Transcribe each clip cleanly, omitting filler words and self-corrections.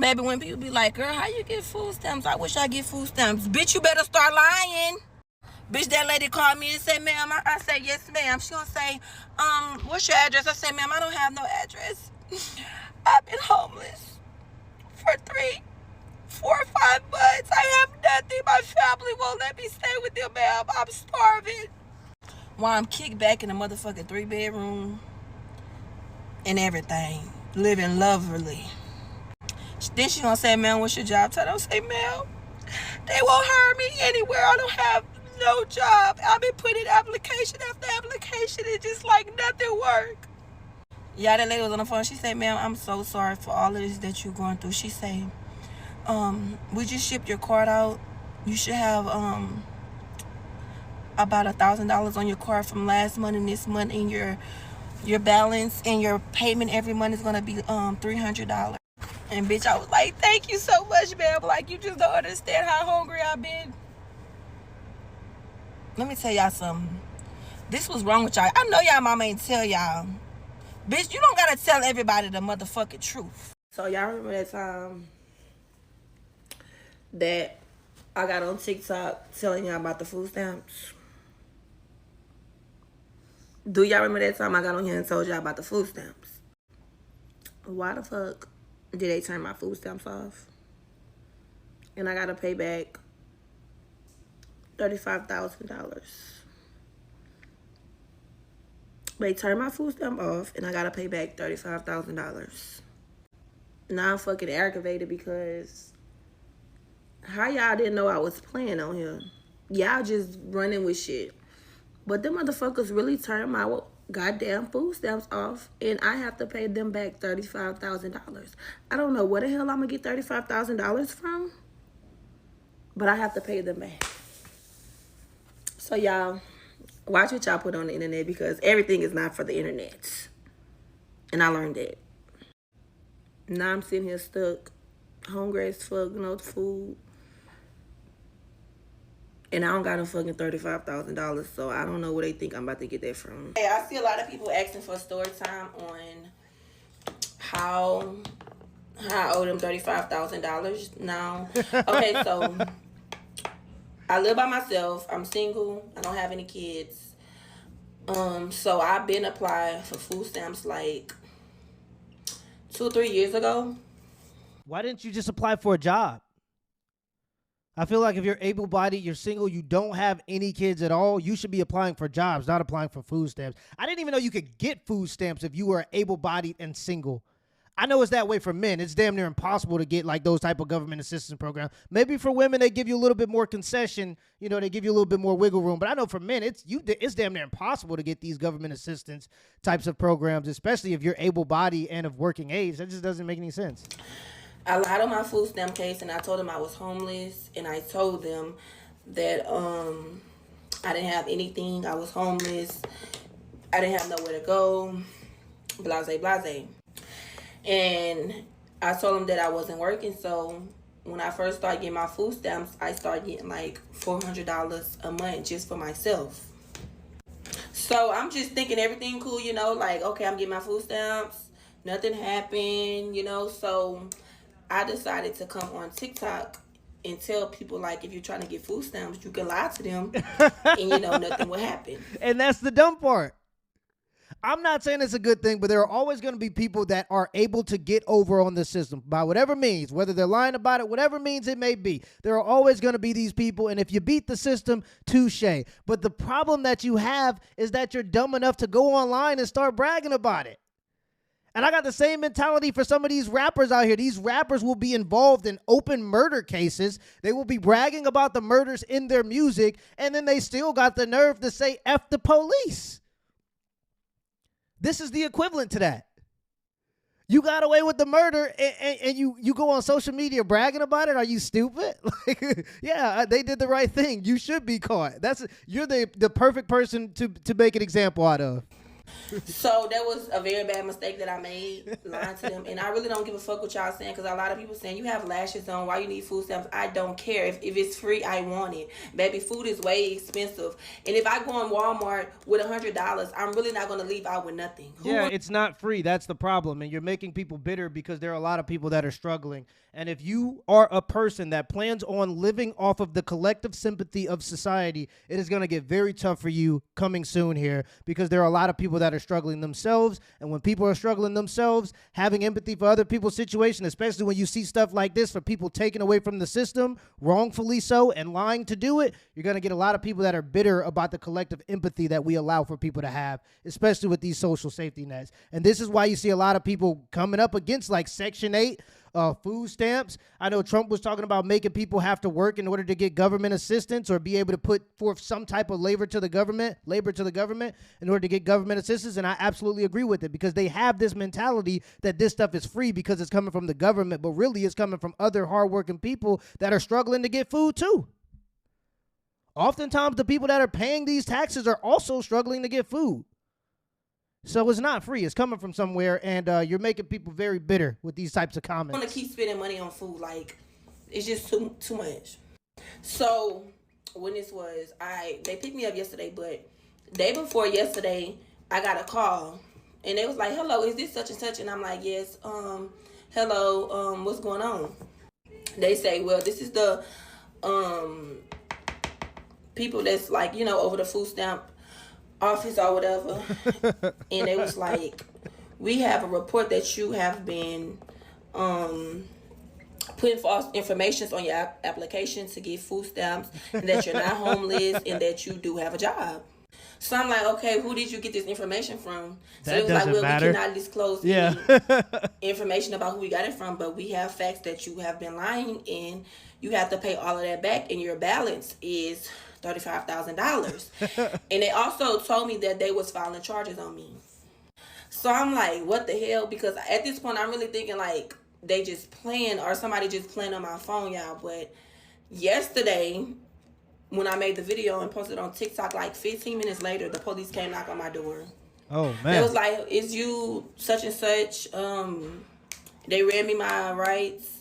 Baby, when people be like, girl, how you get food stamps? I wish I get food stamps. Bitch, you better start lying. Bitch, that lady called me and said, ma'am, I said, yes, ma'am. She gonna say, what's your address? I said, ma'am, I don't have no address. I've been homeless for 3, 4, 5 months. I have nothing. My family won't let me stay with them, ma'am. I'm starving. While I'm kicked back in a motherfucking 3-bedroom and everything, living lovely. Then she gonna say, ma'am, what's your job title? I say, ma'am, they won't hire me anywhere. I don't have no job. I've been putting application after application. It's just like nothing work. Yeah, that lady was on the phone. She said, ma'am, I'm so sorry for all of this that you're going through. She said, we just shipped your card out. You should have about $1,000 on your card from last month and this month, and your balance and your payment every month is gonna be $300. And bitch, I was like, thank you so much, ma'am. Like, you just don't understand how hungry I've been. Let me tell y'all something. This was wrong with y'all. I know y'all mama ain't tell y'all. Bitch, you don't gotta tell everybody the motherfucking truth. So y'all remember that time that I got on TikTok telling y'all about the food stamps? Do y'all remember that time I got on here and told y'all about the food stamps? Why the fuck did they turn my food stamps off? And I gotta pay back $35,000. They turned my food stamp off and I gotta pay back $35,000. Now I'm fucking aggravated because how y'all didn't know I was playing on here? Y'all just running with shit. But them motherfuckers really turned my goddamn food stamps off and I have to pay them back $35,000. I don't know where the hell I'm gonna get $35,000 from, but I have to pay them back. So y'all, watch what y'all put on the internet because everything is not for the internet. And I learned that. Now I'm sitting here stuck, hungry as fuck, no food. And I don't got no fucking $35,000, so I don't know where they think I'm about to get that from. Hey, I see a lot of people asking for story time on how I owe them $35,000 now. Okay, so I live by myself. I'm single. I don't have any kids. So I've been applying for food stamps like 2 or 3 years ago. Why didn't you just apply for a job? I feel like if you're able-bodied, you're single, you don't have any kids at all, you should be applying for jobs, not applying for food stamps. I didn't even know you could get food stamps if you were able-bodied and single. I know it's that way for men. It's damn near impossible to get like those type of government assistance programs. Maybe for women, they give you a little bit more concession. You know, they give you a little bit more wiggle room. But I know for men, it's damn near impossible to get these government assistance types of programs, especially if you're able-bodied and of working age. That just doesn't make any sense. I lied on my food stamp case and I told them I was homeless and I told them that I didn't have anything. I was homeless. I didn't have nowhere to go. Blase, blase. And I told them that I wasn't working. So when I first started getting my food stamps, I started getting like $400 a month just for myself. So I'm just thinking everything cool, you know, like, okay, I'm getting my food stamps. Nothing happened, you know, so I decided to come on TikTok and tell people, like, if you're trying to get food stamps, you can lie to them and, you know, nothing will happen. And that's the dumb part. I'm not saying it's a good thing, but there are always going to be people that are able to get over on the system by whatever means, whether they're lying about it, whatever means it may be. There are always going to be these people, and if you beat the system, touche. But the problem that you have is that you're dumb enough to go online and start bragging about it. And I got the same mentality for some of these rappers out here. These rappers will be involved in open murder cases. They will be bragging about the murders in their music, and then they still got the nerve to say F the police. This is the equivalent to that. You got away with the murder, and you go on social media bragging about it? Are you stupid? Like, yeah, they did the right thing. You should be caught. You're the perfect person to make an example out of. So that was a very bad mistake that I made, lying to them. And I really don't give a fuck what y'all saying, because a lot of people saying you have lashes on, why you need food stamps. I don't care. If it's free, I want it. Baby, food is way expensive. And if I go in Walmart with $100, I'm really not going to leave out with nothing. Yeah, it's not free. That's the problem. And you're making people bitter because there are a lot of people that are struggling. And if you are a person that plans on living off of the collective sympathy of society, it is going to get very tough for you coming soon here, because there are a lot of people that are struggling themselves. And when people are struggling themselves, having empathy for other people's situation, especially when you see stuff like this for people taken away from the system, wrongfully so, and lying to do it, you're going to get a lot of people that are bitter about the collective empathy that we allow for people to have, especially with these social safety nets. And this is why you see a lot of people coming up against like Section 8, food stamps. I know Trump was talking about making people have to work in order to get government assistance, or be able to put forth some type of labor to the government in order to get government assistance. And I absolutely agree with it, because they have this mentality that this stuff is free because it's coming from the government, but really it's coming from other hardworking people that are struggling to get food too. Oftentimes the people that are paying these taxes are also struggling to get food. So it's not free. It's coming from somewhere, and you're making people very bitter with these types of comments. I want to keep spending money on food. Like, it's just too much. So when this was, they picked me up yesterday, but day before yesterday, I got a call, and they was like, "Hello, is this such and such?" And I'm like, "Yes. Hello. What's going on?" They say, "Well, this is the people that's like, over the food stamp office or whatever." And it was like, "We have a report that you have been putting false information on your application to get food stamps, and that you're not homeless, and that you do have a job." So I'm like, "Okay, who did you get this information from?" So That it was like, "Well, matter. we cannot disclose any information about who we got it from, but we have facts that you have been lying, and you have to pay all of that back, and your balance is $35,000. And they also told me that they was filing charges on me. So I'm like, what the hell? Because at this point, I'm really thinking like they just playing, or somebody just playing on my phone, y'all. But yesterday, when I made the video and posted on TikTok, like 15 minutes later, the police came knock on my door. Oh, man. It was like, "Is you such and such?" They read me my rights,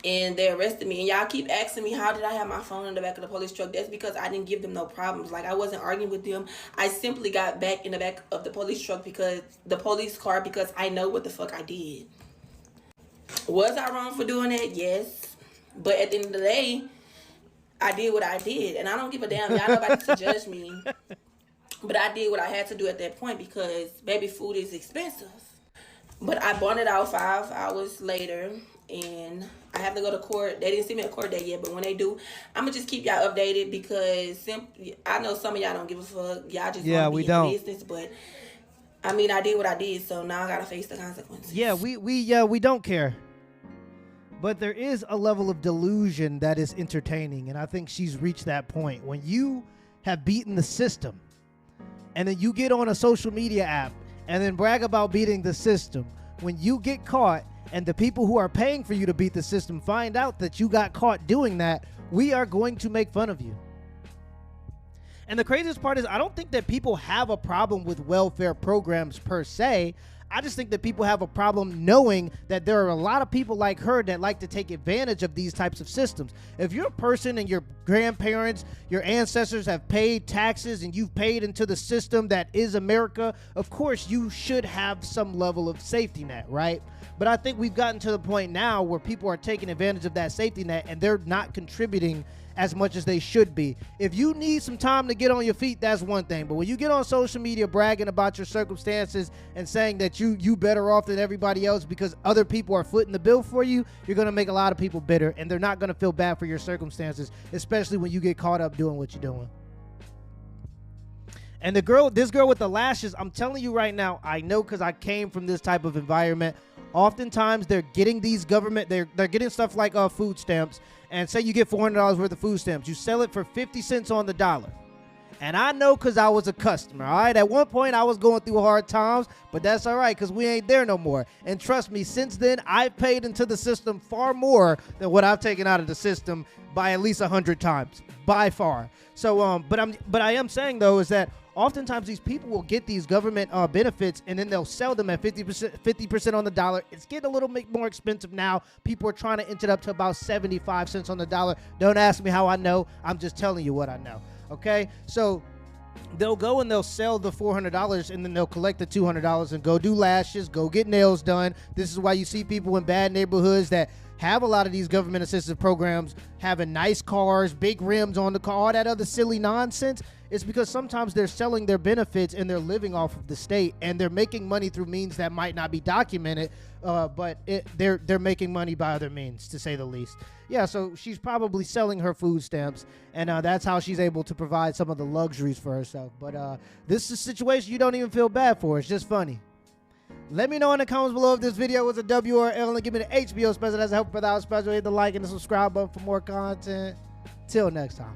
and they arrested me. And y'all keep asking me, how did I have my phone in the back of the police truck? That's because I didn't give them no problems. Like, I wasn't arguing with them. I simply got back in the back of the police truck, because the police car, because I know what the fuck I did. Was I wrong for doing that? Yes. But at the end of the day, I did what I did. And I don't give a damn. Y'all nobody to judge me. But I did what I had to do at that point, because baby, food is expensive. But I bought it out 5 hours later, and I have to go to court. They didn't see me at court date yet, but when they do, I'm going to just keep y'all updated, because I know some of y'all don't give a fuck. Y'all just want to be in business, but I mean, I did what I did, so now I got to face the consequences. Yeah, we don't care. But there is a level of delusion that is entertaining, and I think she's reached that point. When you have beaten the system, and then you get on a social media app and then brag about beating the system, when you get caught and the people who are paying for you to beat the system find out that you got caught doing that, we are going to make fun of you. And the craziest part is, I don't think that people have a problem with welfare programs per se. I just think that people have a problem knowing that there are a lot of people like her that like to take advantage of these types of systems. If you're a person and your grandparents, your ancestors have paid taxes and you've paid into the system that is America, of course you should have some level of safety net, right? But I think we've gotten to the point now where people are taking advantage of that safety net and they're not contributing as much as they should be. If you need some time to get on your feet, that's one thing. But when you get on social media bragging about your circumstances and saying that you better off than everybody else because other people are footing the bill for you, you're going to make a lot of people bitter, and they're not going to feel bad for your circumstances, especially when you get caught up doing what you're doing. And this girl with the lashes, I'm telling you right now, I know because I came from this type of environment. Oftentimes they're getting these they're getting stuff like food stamps, and say you get $400 worth of food stamps. You sell it for 50 cents on the dollar. And I know because I was a customer, all right? At one point, I was going through hard times, but that's all right because we ain't there no more. And trust me, since then, I've paid into the system far more than what I've taken out of the system by at least 100 times, by far. So, but I am saying, though, is that oftentimes these people will get these government benefits and then they'll sell them at 50% on the dollar. It's getting a little bit more expensive now. People are trying to inch it up to about 75 cents on the dollar. Don't ask me how I know. I'm just telling you what I know. Okay, so they'll go and they'll sell the $400 and then they'll collect the $200 and go do lashes, go get nails done. This is why you see people in bad neighborhoods that have a lot of these government assistance programs having nice cars, big rims on the car, all that other silly nonsense. It's because sometimes they're selling their benefits and they're living off of the state and they're making money through means that might not be documented, but they're making money by other means, to say the least. Yeah, so she's probably selling her food stamps, and that's how she's able to provide some of the luxuries for herself. But this is a situation you don't even feel bad for. It's just funny. Let me know in the comments below if this video was a W or L, and give me the HBO special. That's a help for the special. Hit the like and the subscribe button for more content. Till next time.